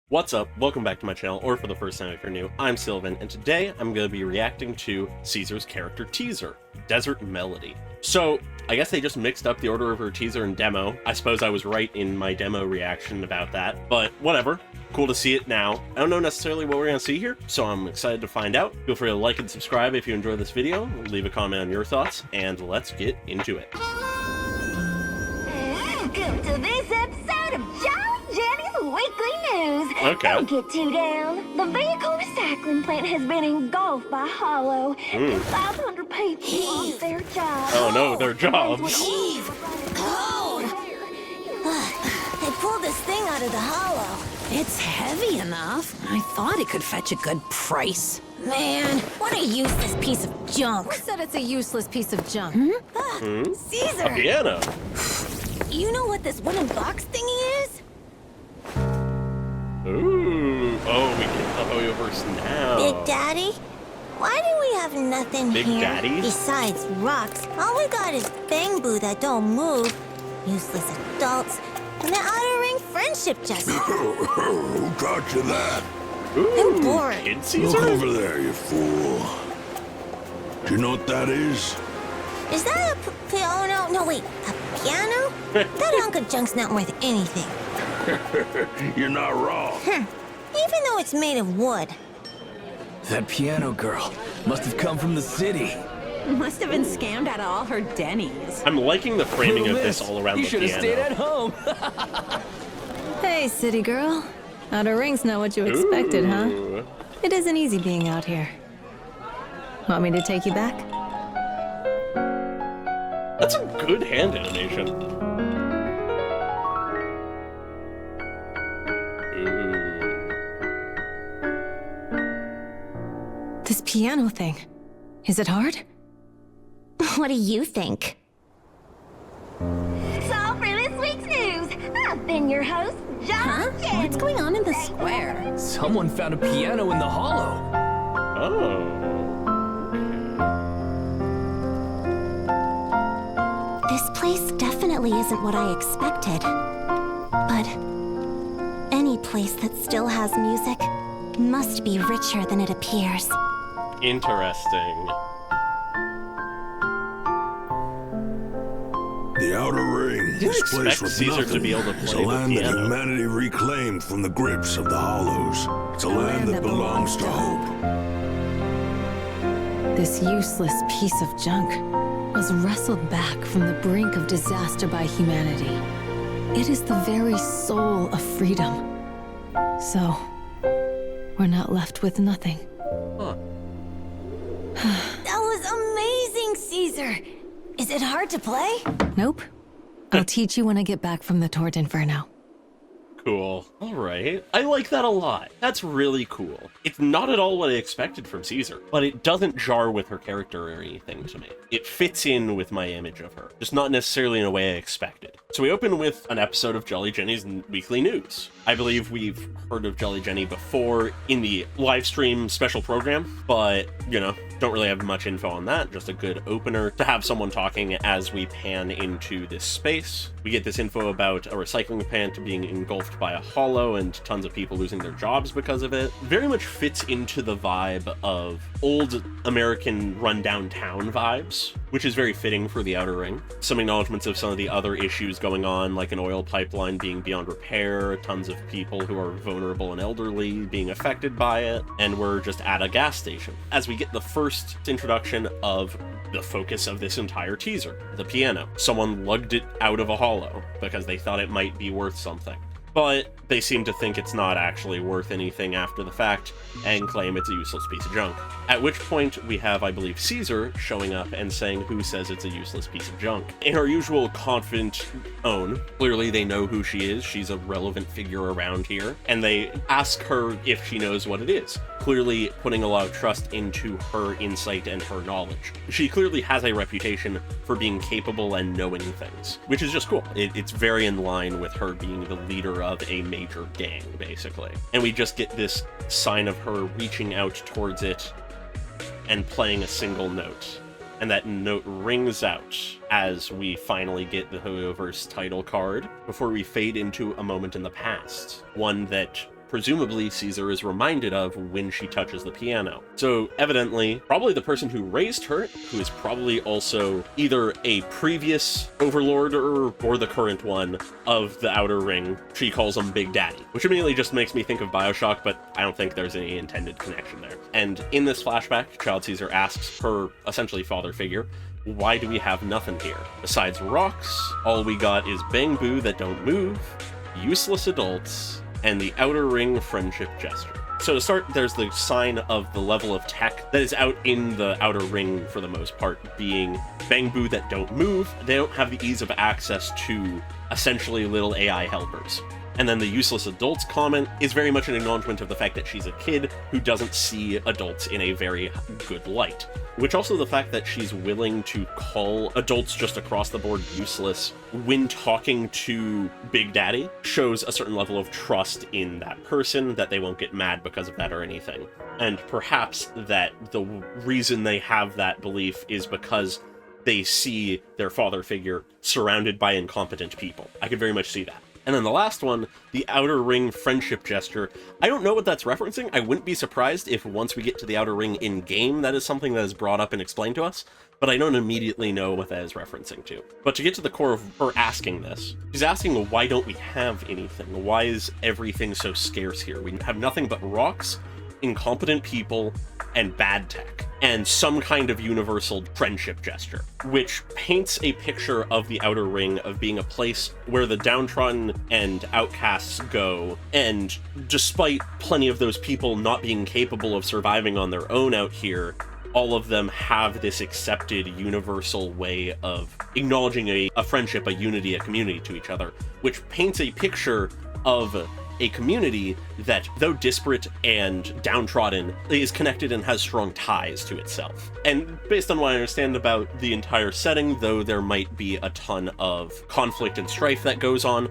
What's up? Welcome back to my channel, or for the first time if you're new, I'm Sylvan, and today I'm going to be reacting to Caesar's character teaser, Desert Melody. So, I guess they just mixed up the order of her teaser and demo. I suppose I was right in my demo reaction about that, but whatever. Cool to see it now. I don't know necessarily what we're going to see here, so I'm excited to find out. Feel free to like and subscribe if you enjoyed this video, leave a comment on your thoughts, and let's get into it. Welcome to this episode of Jolly Jenny's Weekly News. Okay. Don't get too down. The vehicle recycling plant has been engulfed by Hollow, and 500 people lost their jobs. Oh no, their jobs. Jeez, cold. They pulled this thing out of the Hollow. It's heavy enough. I thought it could fetch a good price. Man, what a useless piece of junk. Who said it's a useless piece of junk? A Caesar, piano. you know what this wooden box thingy is? Ooh. Oh, we get the Hoyoverse now. Big Daddy? Why do we have nothing Big here Daddy? besides rocks? All we got is Bang Boo that don't move, useless adults, and the outer ring friendship just. Who taught you that? Ooh, boring. Kid Look Caesar? over there, you fool. Do you know what that is? Is that a piano? No, wait, a piano? That hunk of junk's not worth anything. You're not wrong. Even though it's made of wood. That piano girl must have come from the city. Must have been scammed out of all her Denny's. I'm liking the framing of this Miss, all around you the should have stayed at piano. home. Hey, city girl. Outer Ring's not what you expected, huh? Ooh. It isn't easy being out here. Want me to take you back? That's a good hand animation. Ooh. This piano thing. Is it hard? What do you think? So for this week's news, I've been your host, Jolly Jenny. What's going on in the square? Someone found a piano in the hollow. Oh. This place definitely isn't what I expected. But any place that still has music must be richer than it appears. Interesting. The Outer Ring, Didn't this place expect with Caesar to nothing, be able to is a play the land that piano. humanity reclaimed from the grips of the Hollows. It's a land that belongs to hope. This useless piece of junk was wrestled back from the brink of disaster by humanity. It is the very soul of freedom. So, we're not left with nothing. Huh. That was amazing, Caesar! Is it hard to play? Nope. I'll teach you when I get back from the Tort Inferno. Cool. Alright. I like that a lot. That's really cool. It's not at all what I expected from Caesar, but it doesn't jar with her character or anything to me. It fits in with my image of her, just not necessarily in a way I expected. So we open with an episode of Jolly Jenny's Weekly News. I believe we've heard of Jolly Jenny before in the live stream special program, but, you know, don't really have much info on that. Just a good opener to have someone talking as we pan into this space. We get this info about a recycling plant being engulfed by a hollow and tons of people losing their jobs because of it. Very much fits into the vibe of old American rundown town vibes, which is very fitting for the Outer Ring. Some acknowledgements of some of the other issues going on, like an oil pipeline being beyond repair, tons of people who are vulnerable and elderly being affected by it, and we're just at a gas station. As we get the first introduction of the focus of this entire teaser, the piano. Someone lugged it out of a hollow because they thought it might be worth something. But they seem to think it's not actually worth anything after the fact and claim it's a useless piece of junk. At which point we have, I believe, Caesar showing up and saying who says it's a useless piece of junk. In her usual confident tone, clearly they know who she is, she's a relevant figure around here, and they ask her if she knows what it is, clearly putting a lot of trust into her insight and her knowledge. She clearly has a reputation for being capable and knowing things, which is just cool. It's very in line with her being the leader of a major gang, basically. And we just get this sign of her reaching out towards it and playing a single note. And that note rings out as we finally get the Hoyoverse title card before we fade into a moment in the past. One that presumably Caesar is reminded of when she touches the piano. So evidently, probably the person who raised her, who is probably also either a previous overlord or the current one of the Outer Ring, she calls him Big Daddy, which immediately just makes me think of Bioshock, but I don't think there's any intended connection there. And in this flashback, Child Caesar asks her essentially father figure, why do we have nothing here? Besides rocks, all we got is bamboo that don't move, useless adults, and the Outer Ring friendship gesture. So to start, there's the sign of the level of tech that is out in the Outer Ring for the most part, being bamboo that don't move. They don't have the ease of access to essentially little AI helpers. And then the useless adults comment is very much an acknowledgement of the fact that she's a kid who doesn't see adults in a very good light. Which also the fact that she's willing to call adults just across the board useless when talking to Big Daddy shows a certain level of trust in that person, that they won't get mad because of that or anything. And perhaps that the reason they have that belief is because they see their father figure surrounded by incompetent people. I could very much see that. And then the last one, the Outer Ring friendship gesture. I don't know what that's referencing. I wouldn't be surprised if once we get to the Outer Ring in-game, that is something that is brought up and explained to us, but I don't immediately know what that is referencing to. But to get to the core of her asking this, she's asking, why don't we have anything? Why is everything so scarce here? We have nothing but rocks, incompetent people, and bad tech, and some kind of universal friendship gesture, which paints a picture of the Outer Ring of being a place where the downtrodden and outcasts go, and despite plenty of those people not being capable of surviving on their own out here, all of them have this accepted universal way of acknowledging a friendship, a unity, a community to each other, which paints a picture of a community that, though disparate and downtrodden, is connected and has strong ties to itself. And based on what I understand about the entire setting, though there might be a ton of conflict and strife that goes on,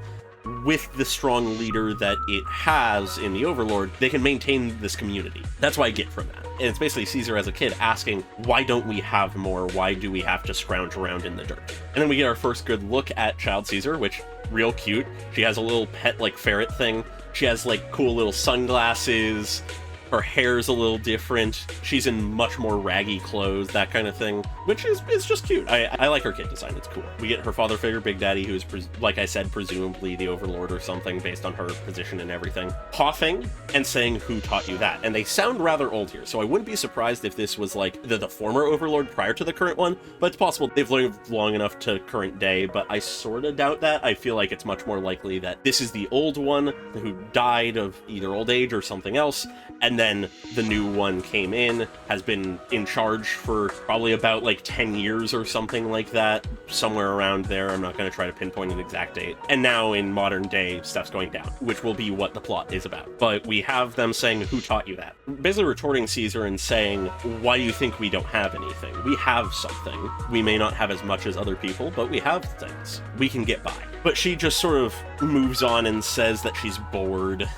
with the strong leader that it has in the Overlord, they can maintain this community. That's what I get from that. And it's basically Caesar as a kid asking, why don't we have more? Why do we have to scrounge around in the dirt? And then we get our first good look at Child Caesar, which, real cute. She has a little pet, like, ferret thing. She has, like, cool little sunglasses. Her hair's a little different. She's in much more raggy clothes, that kind of thing, which is just cute. I like her kid design. It's cool. We get her father figure, Big Daddy, who is, like I said, presumably the Overlord or something based on her position and everything, coughing and saying, who taught you that? And they sound rather old here, so I wouldn't be surprised if this was like the former Overlord prior to the current one, but it's possible they've lived long enough to current day, but I sort of doubt that. I feel like it's much more likely that this is the old one who died of either old age or something else, and then the new one came in, has been in charge for probably about like 10 years or something like that, somewhere around there. I'm not going to try to pinpoint an exact date. And now in modern day, stuff's going down, which will be what the plot is about. But we have them saying, who taught you that? Basically retorting Caesar and saying, why do you think we don't have anything? We have something. We may not have as much as other people, but we have things. We can get by. But she just sort of moves on and says that she's bored.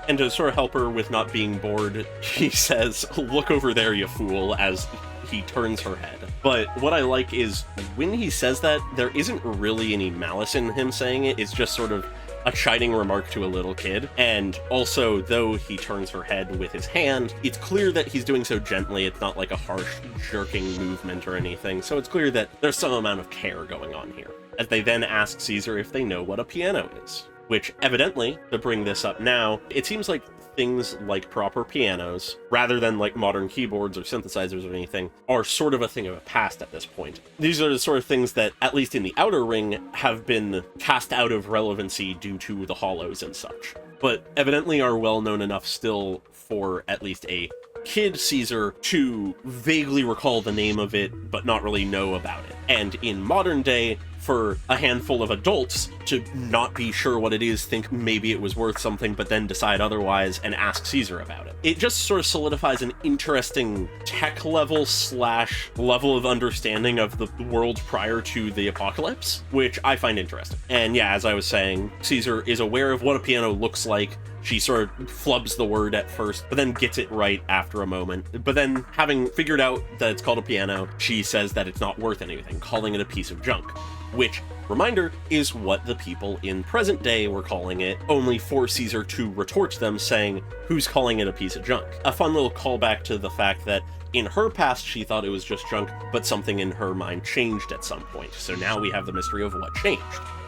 And to sort of help her with not being bored, he says, look over there, you fool, as he turns her head. But what I like is when he says that, there isn't really any malice in him saying it. It's just sort of a chiding remark to a little kid. And also, though he turns her head with his hand, it's clear that he's doing so gently. It's not like a harsh, jerking movement or anything. So it's clear that there's some amount of care going on here. As they then ask Caesar if they know what a piano is. Which, evidently, to bring this up now, it seems like things like proper pianos, rather than like modern keyboards or synthesizers or anything, are sort of a thing of the past at this point. These are the sort of things that, at least in the Outer Ring, have been cast out of relevancy due to the Hollows and such. But evidently are well known enough still for at least a kid Caesar to vaguely recall the name of it, but not really know about it. And in modern day, for a handful of adults to not be sure what it is, think maybe it was worth something, but then decide otherwise and ask Caesar about it. It just sort of solidifies an interesting tech level / level of understanding of the world prior to the apocalypse, which I find interesting. And yeah, as I was saying, Caesar is aware of what a piano looks like, She sort of flubs the word at first, but then gets it right after a moment. But then, having figured out that it's called a piano, she says that it's not worth anything, calling it a piece of junk. Which, reminder, is what the people in present day were calling it, only for Caesar to retort them saying, who's calling it a piece of junk? A fun little callback to the fact that in her past she thought it was just junk, but something in her mind changed at some point. So now we have the mystery of what changed.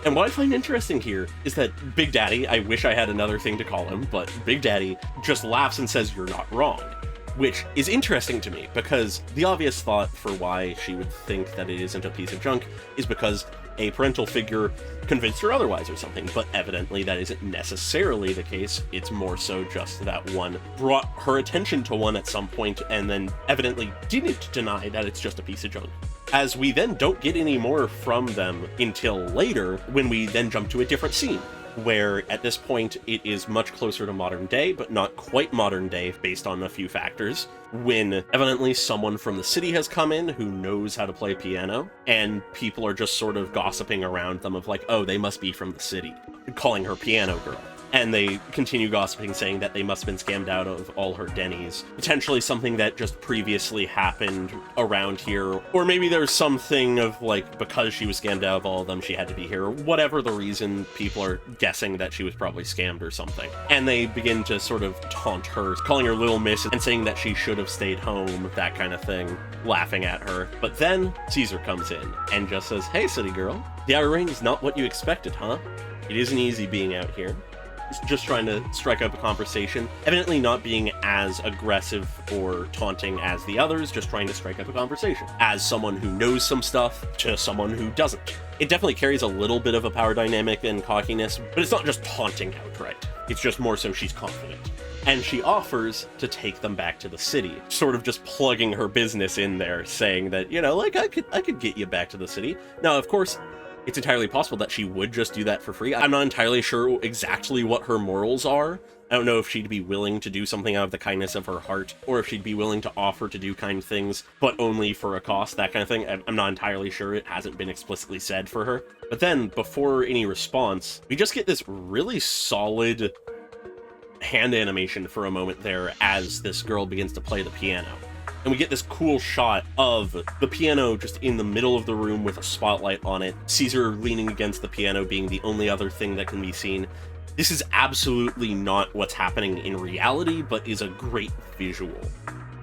And what I find interesting here is that Big Daddy, I wish I had another thing to call him, but Big Daddy just laughs and says, "You're not wrong." Which is interesting to me, because the obvious thought for why she would think that it isn't a piece of junk is because a parental figure convinced her otherwise or something, but evidently that isn't necessarily the case. It's more so just that one brought her attention to one at some point and then evidently didn't deny that it's just a piece of junk. As we then don't get any more from them until later, when we then jump to a different scene, where at this point it is much closer to modern day, but not quite modern day based on a few factors, when evidently someone from the city has come in who knows how to play piano, and people are just sort of gossiping around them of like, oh, they must be from the city, calling her Piano Girl. And they continue gossiping, saying that they must have been scammed out of all her Denny's. Potentially something that just previously happened around here. Or maybe there's something of, like, because she was scammed out of all of them, she had to be here. Whatever the reason, people are guessing that she was probably scammed or something. And they begin to sort of taunt her, calling her Little Miss and saying that she should have stayed home, that kind of thing, laughing at her. But then Caesar comes in and just says, "Hey, city girl, the outer ring is not what you expected, huh? It isn't easy being out here." Just trying to strike up a conversation, evidently not being as aggressive or taunting as the others, just trying to strike up a conversation as someone who knows some stuff to someone who doesn't. It definitely carries a little bit of a power dynamic and cockiness, but it's not just taunting outright. It's just more so she's confident. And she offers to take them back to the city, sort of just plugging her business in there, saying that, you know, like, I could get you back to the city. Now, of course, it's entirely possible that she would just do that for free. I'm not entirely sure exactly what her morals are. I don't know if she'd be willing to do something out of the kindness of her heart, or if she'd be willing to offer to do kind things, but only for a cost, that kind of thing. I'm not entirely sure. It hasn't been explicitly said for her. But then, before any response, we just get this really solid hand animation for a moment there as this girl begins to play the piano. And we get this cool shot of the piano just in the middle of the room with a spotlight on it, Caesar leaning against the piano being the only other thing that can be seen. This is absolutely not what's happening in reality, but is a great visual.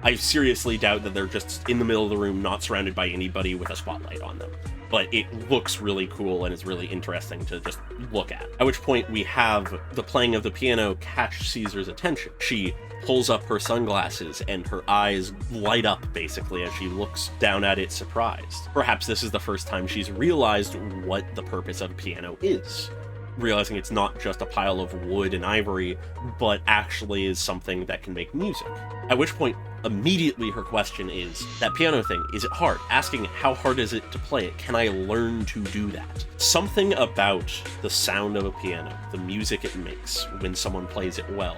I seriously doubt that they're just in the middle of the room, not surrounded by anybody with a spotlight on them. But it looks really cool and is really interesting to just look at. At which point we have the playing of the piano catch Caesar's attention. She pulls up her sunglasses and her eyes light up basically as she looks down at it surprised. Perhaps this is the first time she's realized what the purpose of a piano is. Realizing it's not just a pile of wood and ivory, but actually is something that can make music. At which point, immediately her question is, that piano thing, is it hard? Asking how hard is it to play it? Can I learn to do that? Something about the sound of a piano, the music it makes when someone plays it well,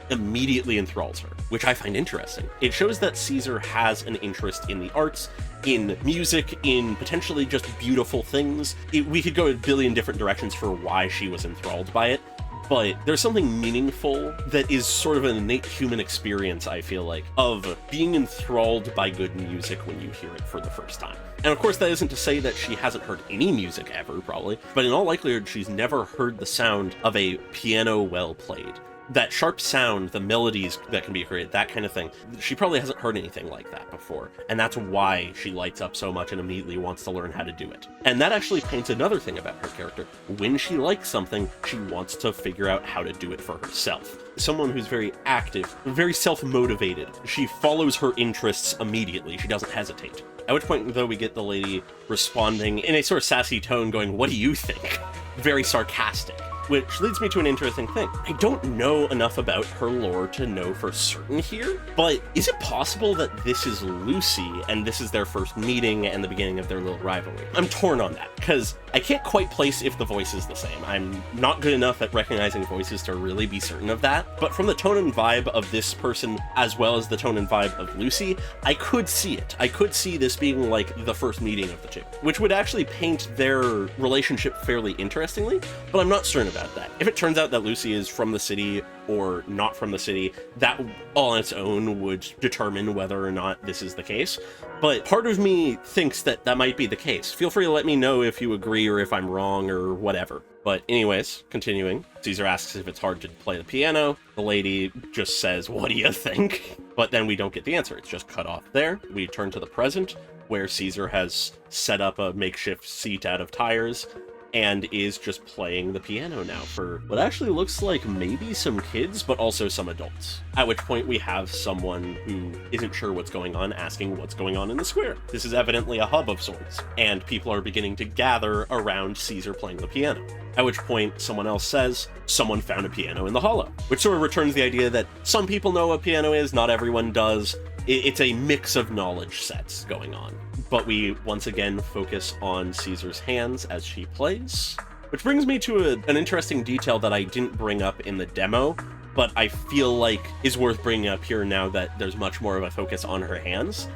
immediately enthralls her, which I find interesting. It shows that Caesar has an interest in the arts, in music, in potentially just beautiful things. We could go a billion different directions for why she was enthralled by it, but there's something meaningful that is sort of an innate human experience, I feel like, of being enthralled by good music when you hear it for the first time. And of course, that isn't to say that she hasn't heard any music ever, probably, but in all likelihood, she's never heard the sound of a piano well played. That sharp sound, the melodies that can be created, that kind of thing. She probably hasn't heard anything like that before, and that's why she lights up so much and immediately wants to learn how to do it. And that actually paints another thing about her character. When she likes something, she wants to figure out how to do it for herself. Someone who's very active, very self-motivated. She follows her interests immediately. She doesn't hesitate. At which point, though, we get the lady responding in a sort of sassy tone going, "What do you think?" Very sarcastic. Which leads me to an interesting thing. I don't know enough about her lore to know for certain here, but is it possible that this is Lucy and this is their first meeting and the beginning of their little rivalry? I'm torn on that, because I can't quite place if the voice is the same. I'm not good enough at recognizing voices to really be certain of that, but from the tone and vibe of this person, as well as the tone and vibe of Lucy, I could see it. I could see this being like the first meeting of the two, which would actually paint their relationship fairly interestingly, but I'm not certain about that. If it turns out that Lucy is from the city or not from the city, that all on its own would determine whether or not this is the case. But part of me thinks that that might be the case. Feel free to let me know if you agree or if I'm wrong or whatever. But anyways, continuing, Caesar asks if it's hard to play the piano. The lady just says, "What do you think?" But then we don't get the answer. It's just cut off there. We turn to the present, where Caesar has set up a makeshift seat out of tires and is just playing the piano now for what actually looks like maybe some kids, but also some adults. At which point we have someone who isn't sure what's going on asking what's going on in the square. This is evidently a hub of sorts, and people are beginning to gather around Caesar playing the piano. At which point someone else says, someone found a piano in the hollow, which sort of returns the idea that some people know what piano is, not everyone does. It's a mix of knowledge sets going on. But we once again focus on Caesar's hands as she plays, which brings me to an interesting detail that I didn't bring up in the demo, but I feel like is worth bringing up here now that there's much more of a focus on her hands.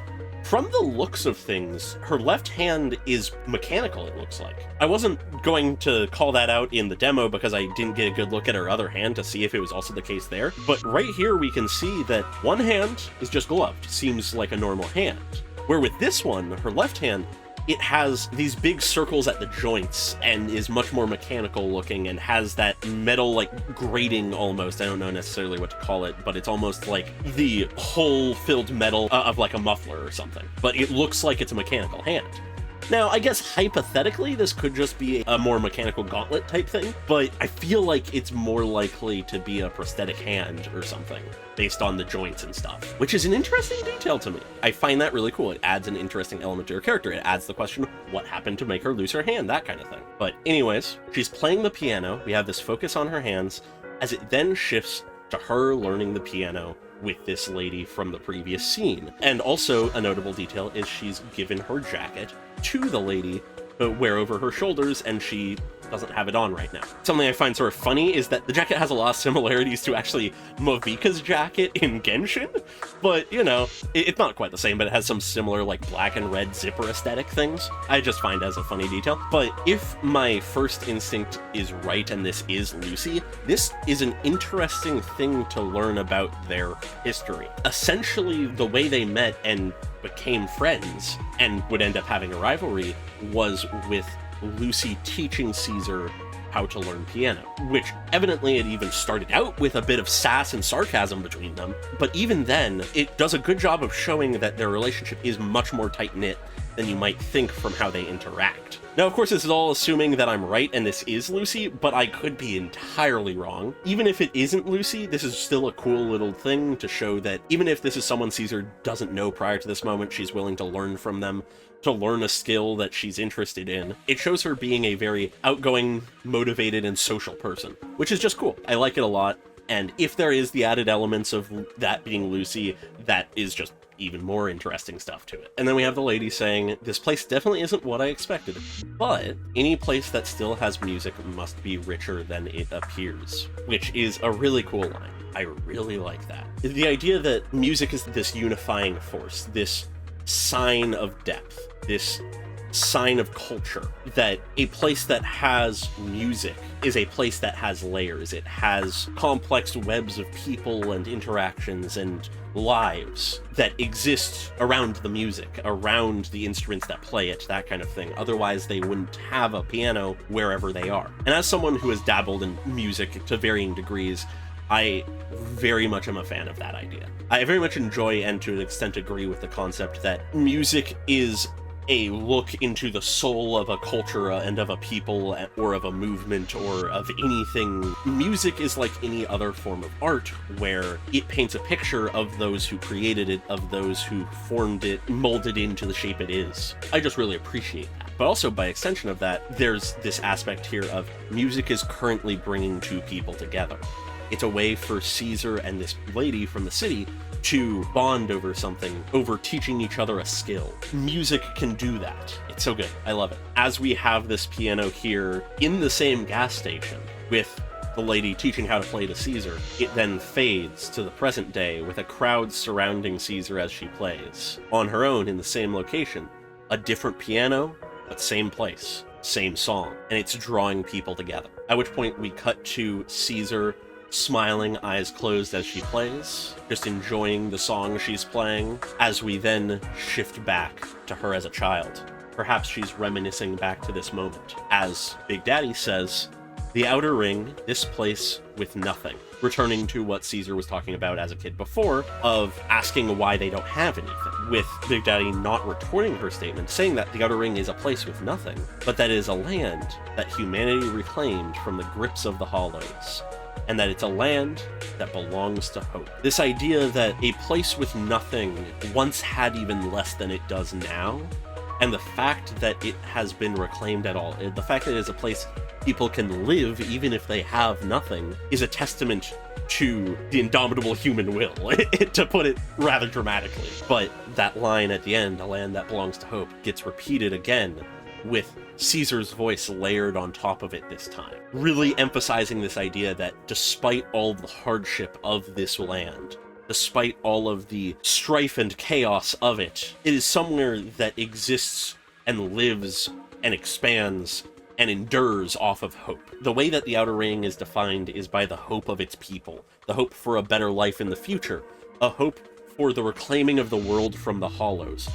From the looks of things, her left hand is mechanical, it looks like. I wasn't going to call that out in the demo because I didn't get a good look at her other hand to see if it was also the case there, but right here we can see that one hand is just gloved, seems like a normal hand. Where with this one, her left hand, it has these big circles at the joints and is much more mechanical looking and has that metal like grating almost. I don't know necessarily what to call it, but it's almost like the hole filled metal of like a muffler or something. But it looks like it's a mechanical hand. Now, I guess hypothetically, this could just be a more mechanical gauntlet type thing, but I feel like it's more likely to be a prosthetic hand or something, based on the joints and stuff, which is an interesting detail to me. I find that really cool. It adds an interesting element to her character. It adds the question, what happened to make her lose her hand? That kind of thing. But anyways, she's playing the piano. We have this focus on her hands, as it then shifts to her learning the piano with this lady from the previous scene. And also, a notable detail is she's given her jacket to the lady to wear over her shoulders, and she doesn't have it on right now. Something I find sort of funny is that the jacket has a lot of similarities to actually Movika's jacket in Genshin, but you know, it's not quite the same, but it has some similar like black and red zipper aesthetic things. I just find as a funny detail. But if my first instinct is right and this is Lucy, this is an interesting thing to learn about their history. Essentially, the way they met and became friends and would end up having a rivalry was with Lucy teaching Caesar how to learn piano, which evidently it even started out with a bit of sass and sarcasm between them, but even then, it does a good job of showing that their relationship is much more tight-knit than you might think from how they interact. Now, of course, this is all assuming that I'm right and this is Lucy, but I could be entirely wrong. Even if it isn't Lucy, this is still a cool little thing to show that even if this is someone Caesar doesn't know prior to this moment, she's willing to learn from them, to learn a skill that she's interested in. It shows her being a very outgoing, motivated, and social person, which is just cool. I like it a lot, and if there is the added elements of that being Lucy, that is just even more interesting stuff to it. And then we have the lady saying, this place definitely isn't what I expected, but any place that still has music must be richer than it appears, which is a really cool line. I really like that. The idea that music is this unifying force, this sign of depth, this sign of culture, that a place that has music is a place that has layers. It has complex webs of people and interactions and lives that exist around the music, around the instruments that play it, that kind of thing. Otherwise, they wouldn't have a piano wherever they are. And as someone who has dabbled in music to varying degrees, I very much am a fan of that idea. I very much enjoy and to an extent agree with the concept that music is a look into the soul of a culture and of a people or of a movement or of anything. Music is like any other form of art where it paints a picture of those who created it, of those who formed it, molded into the shape it is. I just really appreciate that. But also by extension of that, there's this aspect here of music is currently bringing two people together. It's a way for Caesar and this lady from the city to bond over something, over teaching each other a skill. Music can do that. It's so good. I love it. As we have this piano here in the same gas station with the lady teaching how to play to Caesar, it then fades to the present day with a crowd surrounding Caesar as she plays. On her own in the same location, a different piano, but same place, same song, and it's drawing people together. At which point we cut to Caesar smiling, eyes closed as she plays, just enjoying the song she's playing, as we then shift back to her as a child. Perhaps she's reminiscing back to this moment. As Big Daddy says, "The outer ring, this place with nothing." Returning to what Caesar was talking about as a kid before, of asking why they don't have anything, with Big Daddy not retorting her statement, saying that the outer ring is a place with nothing, but that it is a land that humanity reclaimed from the grips of the Hollows, and that it's a land that belongs to hope. This idea that a place with nothing once had even less than it does now, and the fact that it has been reclaimed at all, the fact that it is a place people can live even if they have nothing, is a testament to the indomitable human will, to put it rather dramatically. But that line at the end, "a land that belongs to hope," gets repeated again, with Caesar's voice layered on top of it this time, really emphasizing this idea that despite all the hardship of this land, despite all of the strife and chaos of it, it is somewhere that exists and lives and expands and endures off of hope. The way that the Outer Ring is defined is by the hope of its people, the hope for a better life in the future, a hope for the reclaiming of the world from the Hollows,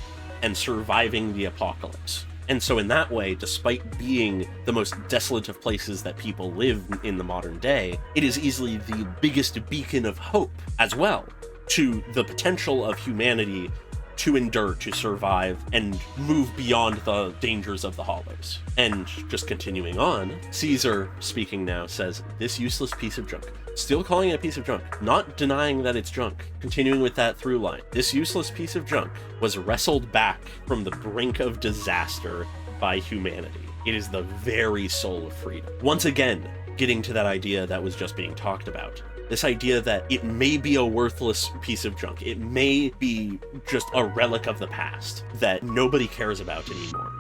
and surviving the apocalypse. And so in that way, despite being the most desolate of places that people live in the modern day, it is easily the biggest beacon of hope as well, to the potential of humanity to endure, to survive, and move beyond the dangers of the Hollows. And just continuing on, Caesar, speaking now, says, "This useless piece of junk." Still calling it a piece of junk, not denying that it's junk. Continuing with that through line. "This useless piece of junk was wrestled back from the brink of disaster by humanity. It is the very soul of freedom." Once again, getting to that idea that was just being talked about. This idea that it may be a worthless piece of junk. It may be just a relic of the past that nobody cares about anymore.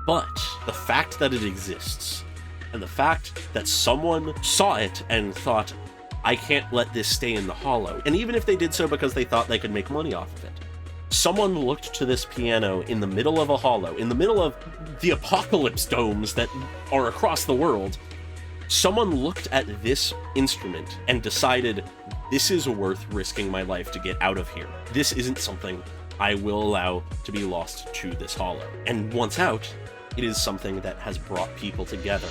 But the fact that it exists, and the fact that someone saw it and thought, "I can't let this stay in the Hollow," and even if they did so because they thought they could make money off of it, someone looked to this piano in the middle of a hollow, in the middle of the apocalypse domes that are across the world. Someone looked at this instrument and decided, this is worth risking my life to get out of here. This isn't something I will allow to be lost to this hollow. And once out, it is something that has brought people together.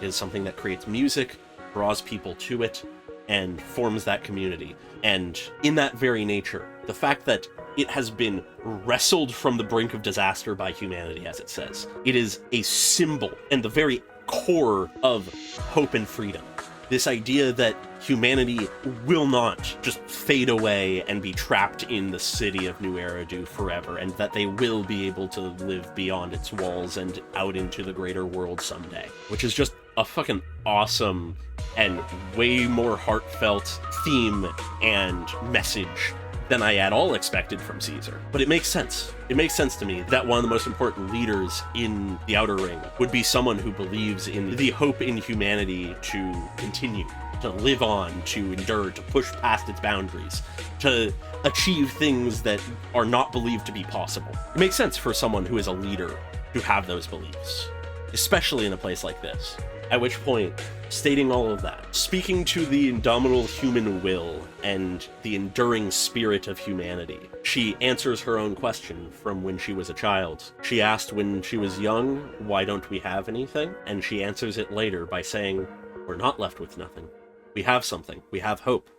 It is something that creates music, draws people to it, and forms that community. And in that very nature, the fact that it has been wrestled from the brink of disaster by humanity, as it says, it is a symbol and the very core of hope and freedom. This idea that humanity will not just fade away and be trapped in the city of New Eridu forever, and that they will be able to live beyond its walls and out into the greater world someday, which is just a fucking awesome and way more heartfelt theme and message than I at all expected from Caesar. But it makes sense. It makes sense to me that one of the most important leaders in the Outer Ring would be someone who believes in the hope in humanity to continue, to live on, to endure, to push past its boundaries, to achieve things that are not believed to be possible. It makes sense for someone who is a leader to have those beliefs, especially in a place like this. At which point, stating all of that, speaking to the indomitable human will and the enduring spirit of humanity, she answers her own question from when she was a child. She asked when she was young, "Why don't we have anything?" And she answers it later by saying, "We're not left with nothing. We have something. We have hope.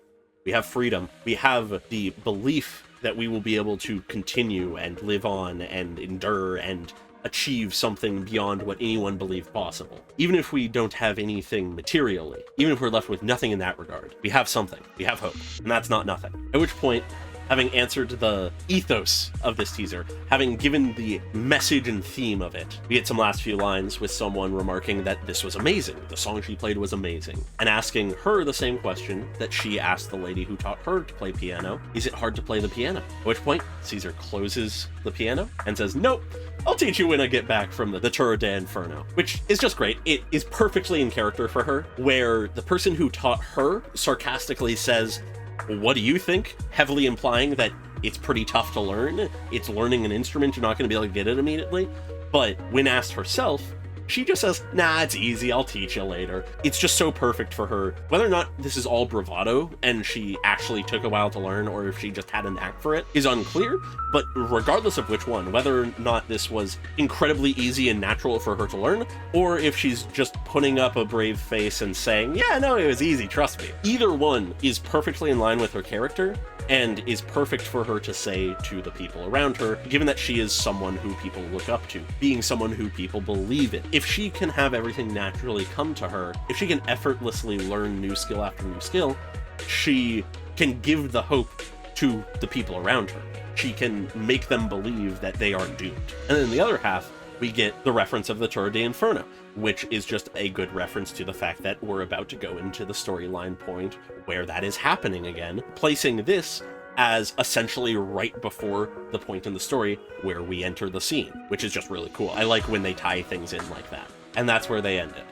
We have freedom. We have the belief that we will be able to continue and live on and endure and achieve something beyond what anyone believed possible. Even if we don't have anything materially, even if we're left with nothing in that regard, we have something. We have hope. And that's not nothing." At which point, having answered the ethos of this teaser, having given the message and theme of it, we get some last few lines with someone remarking that this was amazing, the song she played was amazing, and asking her the same question that she asked the lady who taught her to play piano: is it hard to play the piano? At which point, Caesar closes the piano and says, "Nope, I'll teach you when I get back from the Tour de Inferno," which is just great. It is perfectly in character for her, where the person who taught her sarcastically says, "What do you think?" heavily implying that it's pretty tough to learn. It's learning an instrument, you're not going to be able to get it immediately. But when asked herself, She just says, nah, it's easy, I'll teach you later. It's just so perfect for her. Whether or not this is all bravado and she actually took a while to learn, or if she just had a knack for it, is unclear. But regardless of which one, whether or not this was incredibly easy and natural for her to learn, or if she's just putting up a brave face and saying, yeah, no, it was easy, trust me. Either one is perfectly in line with her character and is perfect for her to say to the people around her, given that she is someone who people look up to, being someone who people believe in. If she can have everything naturally come to her, if she can effortlessly learn new skill after new skill, she can give the hope to the people around her. She can make them believe that they aren't doomed. And then the other half, we get the reference of the Torre de Inferno, which is just a good reference to the fact that we're about to go into the storyline point where that is happening again, placing this as essentially right before the point in the story where we enter the scene, which is just really cool. I like when they tie things in like that. And that's where they end it.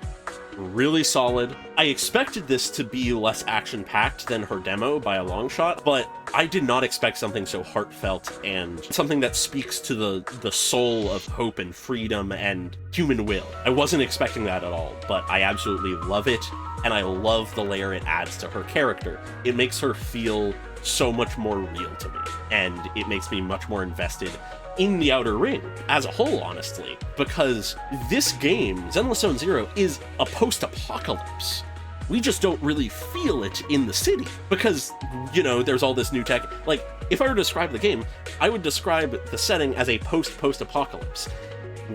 Really solid. I expected this to be less action-packed than her demo by a long shot, but I did not expect something so heartfelt and something that speaks to the soul of hope and freedom and human will. I wasn't expecting that at all, but I absolutely love it, and I love the layer it adds to her character. It makes her feel so much more real to me, and it makes me much more invested in the Outer Ring as a whole, honestly, because this game, Zenless Zone Zero, is a post-apocalypse. We just don't really feel it in the city because, you know, there's all this new tech. Like, if I were to describe the game, I would describe the setting as a post-apocalypse.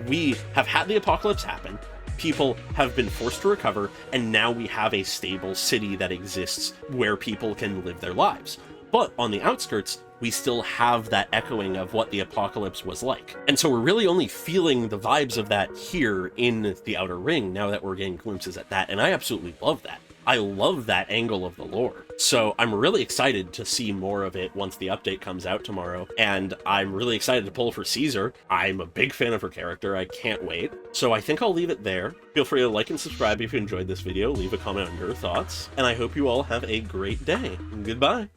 We have had the apocalypse happen, people have been forced to recover, and now we have a stable city that exists where people can live their lives. But on the outskirts, we still have that echoing of what the apocalypse was like. And so we're really only feeling the vibes of that here in the Outer Ring, now that we're getting glimpses at that, and I absolutely love that. I love that angle of the lore. So I'm really excited to see more of it once the update comes out tomorrow, and I'm really excited to pull for Caesar. I'm a big fan of her character, I can't wait. So I think I'll leave it there. Feel free to like and subscribe if you enjoyed this video, leave a comment on your thoughts, and I hope you all have a great day. Goodbye!